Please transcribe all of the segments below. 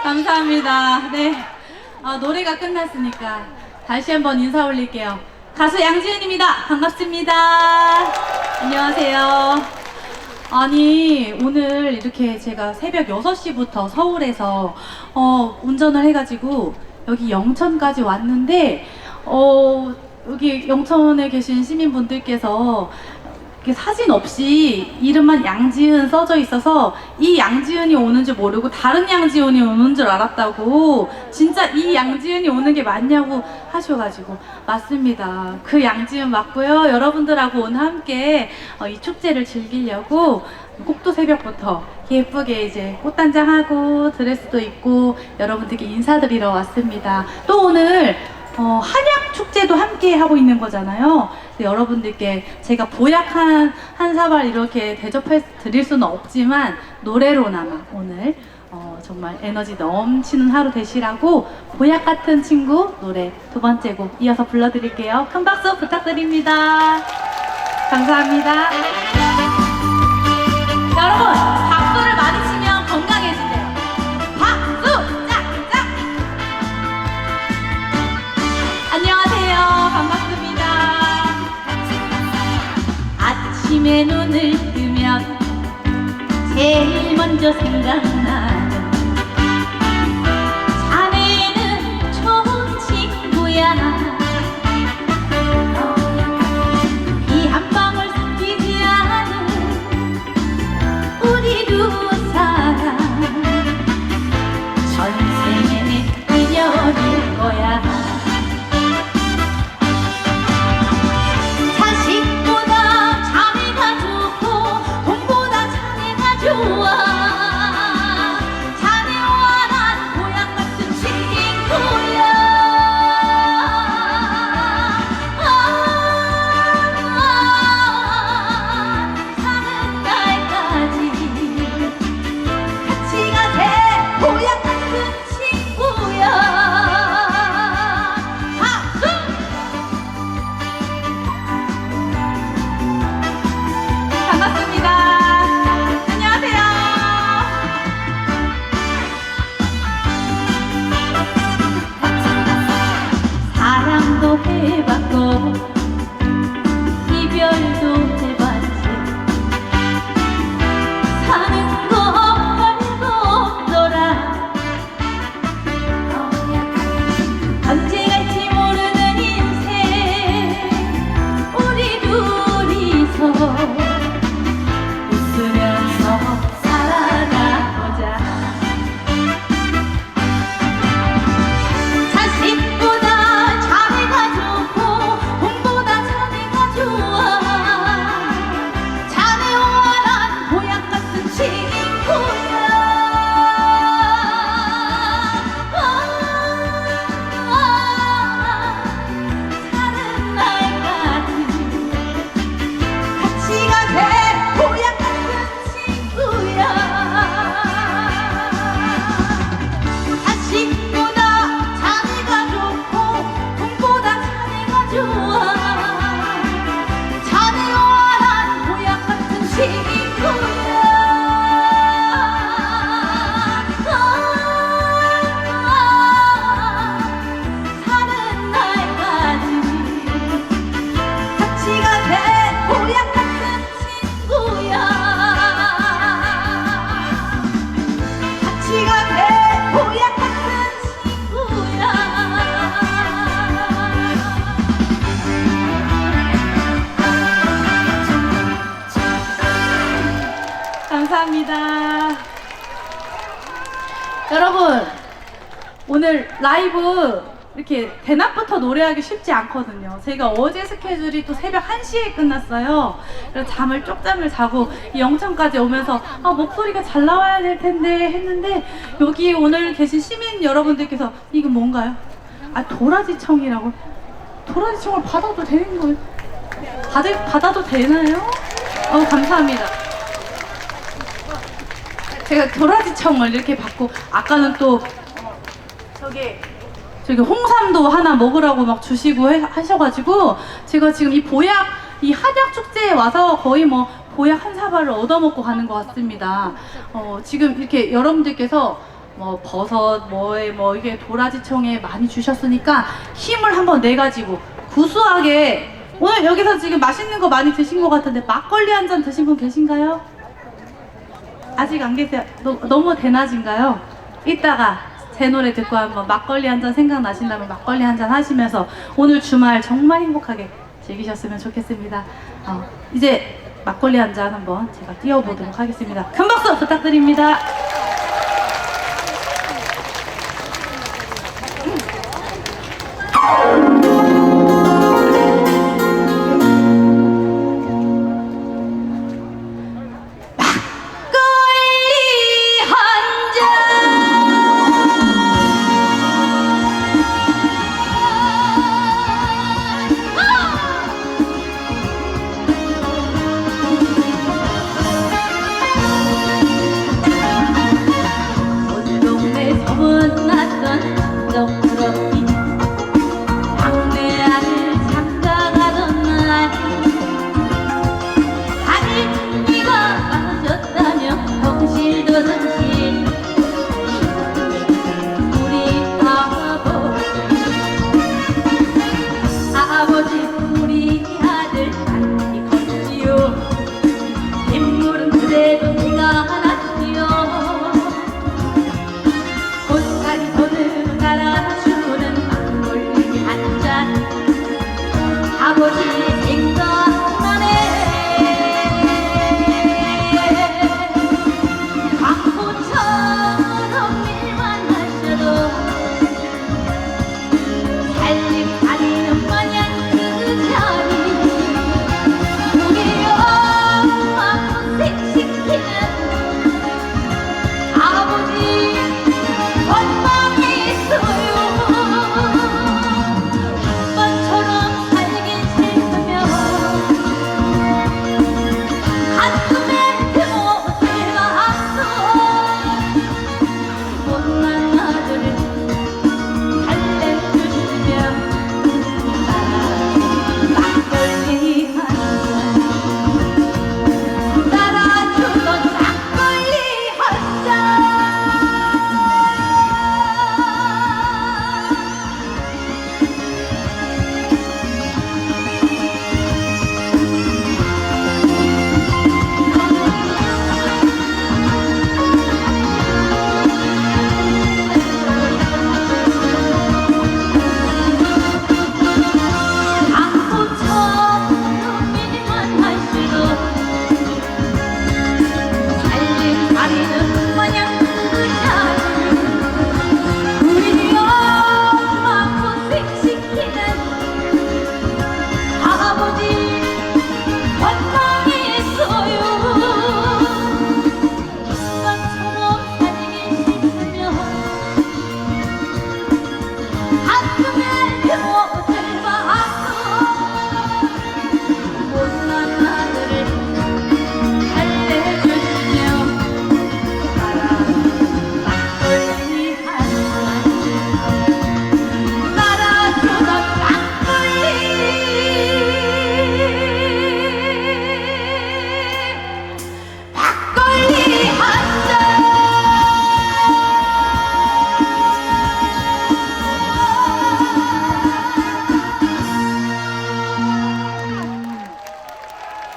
감사합니다. 네, 노래가 끝났으니까 다시 한번 인사 올릴게요. 가수 양지은입니다. 반갑습니다. 안녕하세요. 아니, 오늘 이렇게 제가 새벽 6시부터 서울에서 운전을 해가지고 여기 영천까지 왔는데 여기 영천에 계신 시민분들께서 이렇게 사진 없이 이름만 양지은 써져 있어서 이 양지은이 오는 줄 모르고 다른 양지은이 오는 줄 알았다고, 진짜 이 양지은이 오는 게 맞냐고 하셔가지고 맞습니다. 그 양지은 맞고요. 여러분들하고 오늘 함께 이 축제를 즐기려고 꼭두 새벽부터 예쁘게 이제 꽃단장하고 드레스도 입고 여러분들께 인사드리러 왔습니다. 또 오늘 한약 축제도 함께 하고 있는 거잖아요. 여러분들께 제가 보약 한 사발 이렇게 대접해 드릴 수는 없지만 노래로나마 오늘 정말 에너지 넘치는 하루 되시라고 보약 같은 친구 노래 두 번째 곡 이어서 불러드릴게요. 큰 박수 부탁드립니다. 감사합니다. 여러분, 박수를 많이 치면 건강해지세요. 박수! 짝짝! 안녕하세요. 반갑습니다. 아침에 눈을 뜨면 제일 먼저 생각나는 자네는 좋은 친구야. 비 한 방울 섞이지 않은 우리 두 사람 전생의 인연일 거야. 자식보다 자네가 좋고 돈보다 자네가 좋아. 자네와 난 고향 같은 친구야. 사는 날까지 같이 가세. 고향 같은 친구야. 박수! 반갑습니다. 안녕하세요. 사랑도 해봤고 이별도 해봤지. 사는 거 별거 없더라. 언제 갈지 모르는 인생 우리 둘이서 웃으면서 살아가보자. 자식보다 자네가 좋고 돈보다 자네가 좋아. 자네와 난 고향 같은 친구야. 사는 날까지 같이 가세. 고향 같은 친구야. 자식보다 자네가 좋고 돈보다 자네가 좋아. 자네와 난 고향 같은 친구야. 사는 날까지 같이 가세. 고향 같은 친구야. 같이 가세. 고향 같은 친구야. 감사합니다. 여러분, 오늘 라이브 이렇게 대낮부터 노래하기 쉽지 않거든요. 제가 어제 스케줄이 또 새벽 1시에 끝났어요. 그래서 잠을 쪽잠을 자고 이 영천까지 오면서 목소리가 잘 나와야 될 텐데 했는데, 여기 오늘 계신 시민 여러분들께서 이건 뭔가요? 도라지청이라고. 도라지청을 받아도 되는 거예요? 받아도 되나요? 감사합니다. 제가 도라지청을 이렇게 받고, 아까는 또 저기 홍삼도 하나 먹으라고 막 주시고 하셔가지고, 제가 지금 이 한약 축제에 와서 거의 뭐 보약 한 사발을 얻어먹고 가는 것 같습니다. 지금 이렇게 여러분들께서 뭐 버섯 뭐에 뭐 이게 도라지청에 많이 주셨으니까 힘을 한번 내가지고 구수하게 오늘 여기서 지금 맛있는 거 많이 드신 것 같은데 막걸리 한 잔 드신 분 계신가요? 아직 안 계세요? 너무 대낮인가요? 이따가 제 노래 듣고 한번 막걸리 한 잔 생각나신다면 막걸리 한 잔 하시면서 오늘 주말 정말 행복하게 즐기셨으면 좋겠습니다. 이제 막걸리 한 잔 한번 제가 띄워보도록 하겠습니다. 큰 박수 부탁드립니다.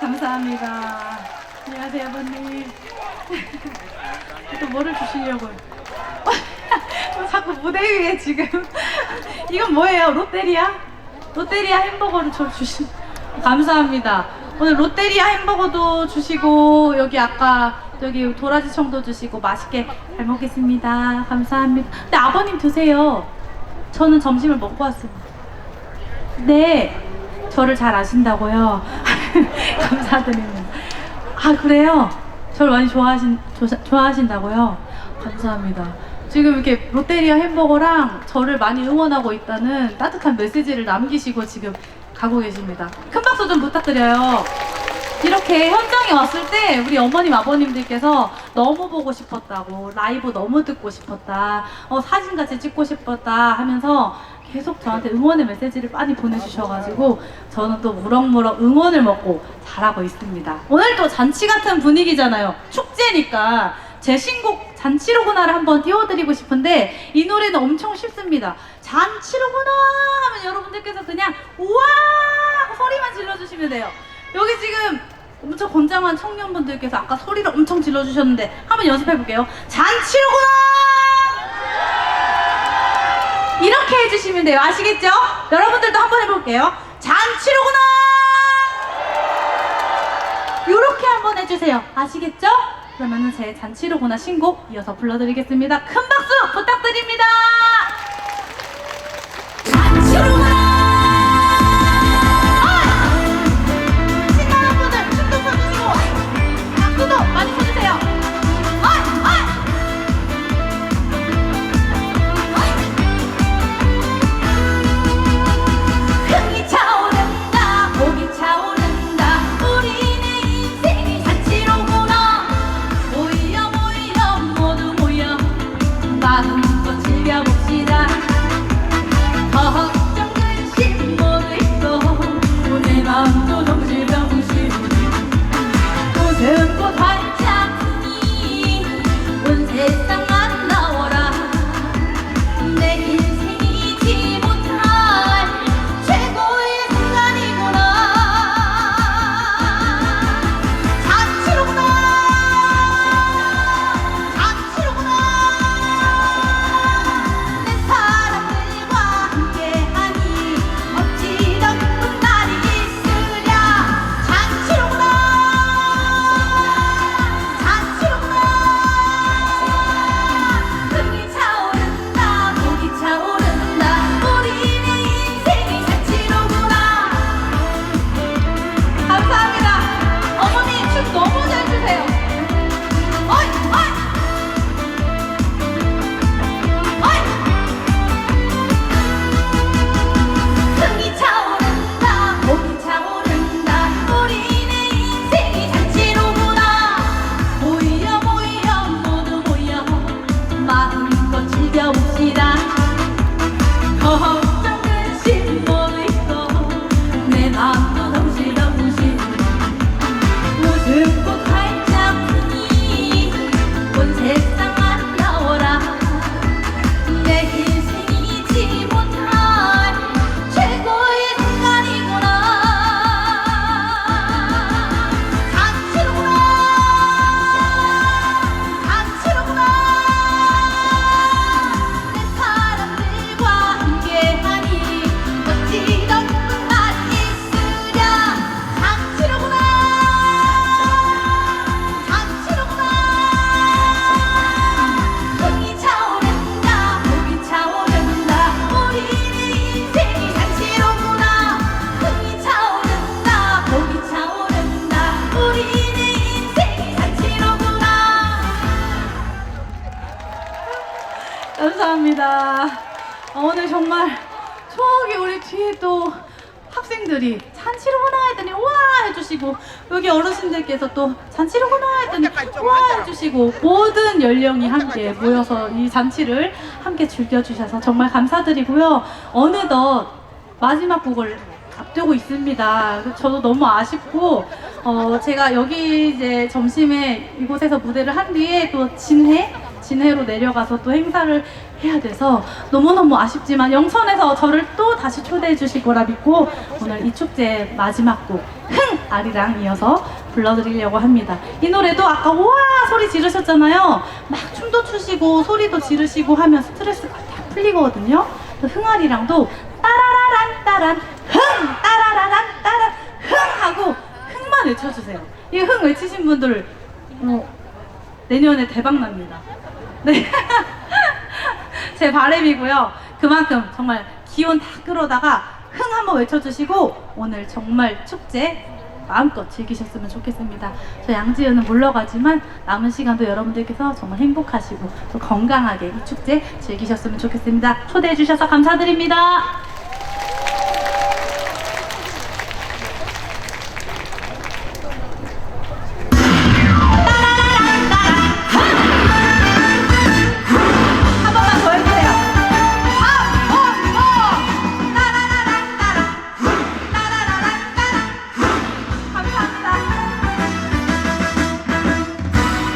감사합니다. 안녕하세요, 아버님. 또 뭐를 주시려고요? 자꾸 무대 위에 지금. 이건 뭐예요? 롯데리아? 롯데리아 햄버거를 저 주신. 감사합니다. 오늘 롯데리아 햄버거도 주시고 여기 아까 여기 도라지청도 주시고 맛있게 잘 먹겠습니다. 감사합니다. 근데 아버님 드세요. 저는 점심을 먹고 왔습니다. 네, 저를 잘 아신다고요? 감사드립니다. 아, 그래요? 저를 많이 좋아하신다고요? 감사합니다. 지금 이렇게 롯데리아 햄버거랑 저를 많이 응원하고 있다는 따뜻한 메시지를 남기시고 지금 가고 계십니다. 큰 박수 좀 부탁드려요. 이렇게 현장에 왔을 때 우리 어머님 아버님들께서 너무 보고 싶었다고, 라이브 너무 듣고 싶었다, 사진 같이 찍고 싶었다 하면서 계속 저한테 응원의 메시지를 많이 보내주셔가지고 저는 또 무럭무럭 응원을 먹고 잘하고 있습니다. 오늘 또 잔치 같은 분위기잖아요. 축제니까 제 신곡 잔치로구나를 한번 띄워드리고 싶은데 이 노래는 엄청 쉽습니다. 잔치로구나 하면 여러분들께서 그냥 우와 소리만 질러주시면 돼요. 여기 지금 엄청 건장한 청년분들께서 아까 소리를 엄청 질러주셨는데 한번 연습해볼게요. 잔치로구나 이렇게 해주시면 돼요. 아시겠죠? 여러분들도 한번 해볼게요. 잔치로구나 이렇게 한번 해주세요. 아시겠죠? 그러면은 제 잔치로구나 신곡 이어서 불러드리겠습니다. 큰 박수 부탁드립니다. 잔치로구나 신나는 분들 춤도 춰주시고 박수도 많이 쳐주세요. 흥이 차오른다 목이 차오른다 우리네 인생이 잔치로구나 모여 모여 모두 모여 마음껏 즐겨봅시다. 걱정 근심 모두 잊고 내 마음도 정신병신 웃음꽃 활짝 피니 온 세상 만나오라 내 인생이지 못할 최고의 순간이구나. 잔치로구나 잔치로구나 내 사람들과 함께하니 어찌더 기쁜 날이 있으랴. 잔치로구나 잔치로구나 흥이 차오른다 목이 차오른다 우리네 인생이 잔치로구나. 감사합니다. 어머니 춤 너무 잘 추세요. 어이 어이 어이 흥이 차오른다 목이 차오른다 우리네 인생이 잔치로구나 모여 모여 모두 모여 마음껏 즐겨봅시다. 걱정 근심 모두 잊고 내 마음도 정신없이 웃음꽃 활짝 피니 온 세상 만나오라 내 인생이지 못할 최고의 순간이구나. 잔치로구나 잔치로구나 내 사람들과 함께하니 어찌더 기쁜 날이 있으랴. 잔치로구나 잔치로구나 흥이 차오른다 목이 차오른다 우리네 인생이 잔치로구나 흥이 차오른다 목이 차오른다 우리네 인생이 잔치로구나. 감사합니다. 오늘 정말 저기 우리 뒤에 또 학생들이 잔치로구나 했더니 우와 해주시고 여기 어르신들께서 또 잔치로구나 했더니 우와 해주시고 모든 연령이 함께 모여서 이 잔치를 함께 즐겨주셔서 정말 감사드리고요. 어느덧 마지막 곡을 앞두고 있습니다. 저도 너무 아쉽고 제가 여기 이제 점심에 이곳에서 무대를 한 뒤에 또 진해로 내려가서 또 행사를 해야 돼서 너무너무 아쉽지만 영천에서 저를 또 다시 초대해 주실 거라 믿고 오늘 이 축제 마지막 곡 흥! 아리랑 이어서 불러드리려고 합니다. 이 노래도 아까 우와 소리 지르셨잖아요. 막 춤도 추시고 소리도 지르시고 하면 스트레스가 다 풀리거든요. 흥아리랑도 따라라란 따란 흥! 따라라란 따란 흥! 하고 흥만 외쳐주세요. 이 흥 외치신 분들 내년에 대박납니다. 네. 제 바람이고요. 그만큼 정말 기온 다 끌어다가 흥 한번 외쳐주시고 오늘 정말 축제 마음껏 즐기셨으면 좋겠습니다. 저 양지은은 물러가지만 남은 시간도 여러분들께서 정말 행복하시고 또 건강하게 이 축제 즐기셨으면 좋겠습니다. 초대해 주셔서 감사드립니다.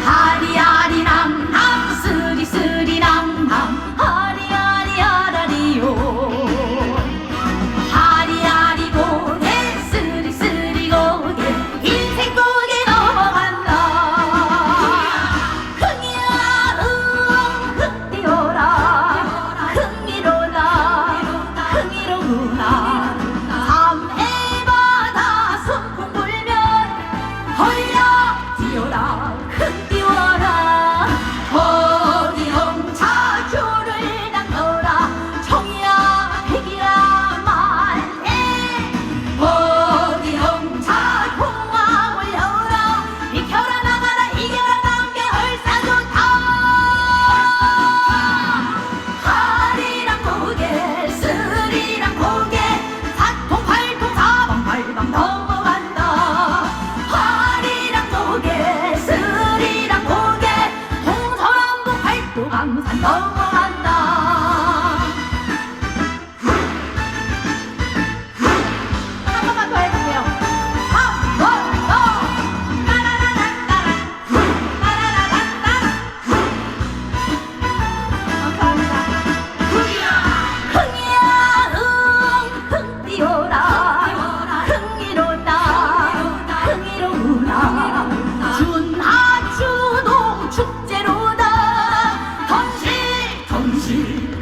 아리아리랑 남수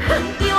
흙